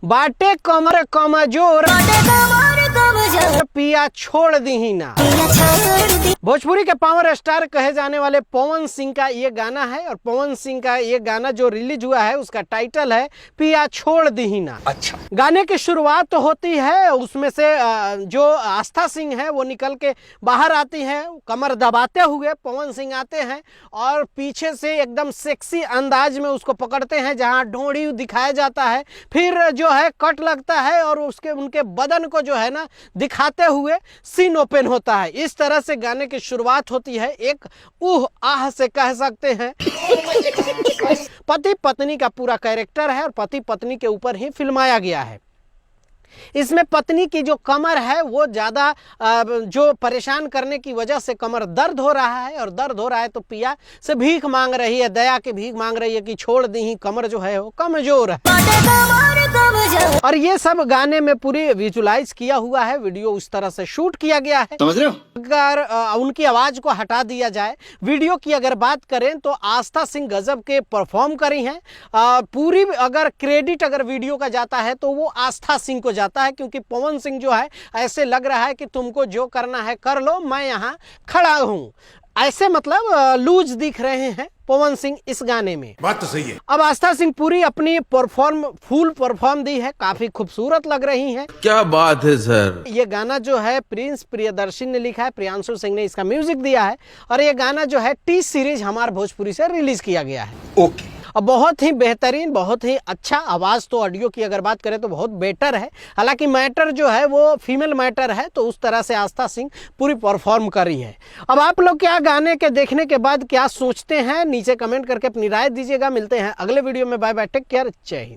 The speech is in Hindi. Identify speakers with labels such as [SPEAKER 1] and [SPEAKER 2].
[SPEAKER 1] बाटे कमर कमजोर पिया छोड़ दी ही ना। भोजपुरी के पावर स्टार कहे जाने वाले पवन सिंह का ये गाना है और पवन सिंह का ये गाना जो रिलीज हुआ है उसका टाइटल है पिया छोड़ दी ही ना।
[SPEAKER 2] अच्छा,
[SPEAKER 1] गाने की शुरुआत तो होती है, उसमें से जो आस्था सिंह है वो निकल के बाहर आती हैं, कमर दबाते हुए पवन सिंह आते हैं और पीछे से एकदम सेक्सी अंदाज में उसको पकड़ते हैं जहां ढोंड़ी दिखाया जाता है, फिर जो है कट लगता है और उसके उनके बदन को जो है ना दिखाते हुए सीन ओपन होता है। इस तरह से गाने की शुरुआत होती है, एक उह आह से कह सकते हैं। पति पत्नी का पूरा कैरेक्टर है और पति पत्नी के ऊपर ही फिल्माया गया है। इसमें पत्नी की जो कमर है वो ज़्यादा जो परेशान करने की वजह से कमर दर्द हो रहा है और दर्द हो रहा है तो पिया से भीख मांग रही है, दया की भीख मांग रही है कि छोड़ दी ही, कमर जो है वो कमजोर है। और ये सब गाने में पूरी विजुलाइज किया हुआ है, वीडियो उस तरह से शूट किया गया है।
[SPEAKER 2] समझ रहे हो?
[SPEAKER 1] अगर उनकी आवाज को हटा दिया जाए, वीडियो की अगर बात करें तो आस्था सिंह गजब के परफॉर्म करी हैं। पूरी अगर क्रेडिट अगर वीडियो का जाता है तो वो आस्था सिंह को जाता है, क्योंकि पवन सिंह जो है ऐसे लग रहा है कि तुमको जो करना है कर लो, मैं यहाँ खड़ा हूँ, ऐसे मतलब लूज दिख रहे हैं पवन सिंह इस गाने में।
[SPEAKER 2] बात तो सही है।
[SPEAKER 1] अब आस्था सिंह पूरी अपनी फुल परफॉर्म दी है, काफी खूबसूरत लग रही हैं।
[SPEAKER 3] क्या बात है सर।
[SPEAKER 1] ये गाना जो है प्रिंस प्रियदर्शी ने लिखा है, प्रियांशु सिंह ने इसका म्यूजिक दिया है और ये गाना जो है टी सीरीज हमार भोजपुरी से रिलीज किया गया है।
[SPEAKER 2] ओके,
[SPEAKER 1] और बहुत ही बेहतरीन, बहुत ही अच्छा आवाज़ तो ऑडियो की अगर बात करें तो बहुत बेटर है। हालांकि मैटर जो है वो फीमेल मैटर है, तो उस तरह से आस्था सिंह पूरी परफॉर्म करी है। अब आप लोग क्या गाने के देखने के बाद क्या सोचते हैं, नीचे कमेंट करके अपनी राय दीजिएगा। मिलते हैं अगले वीडियो में, बाय बाय, टेक केयर, जय हिंद।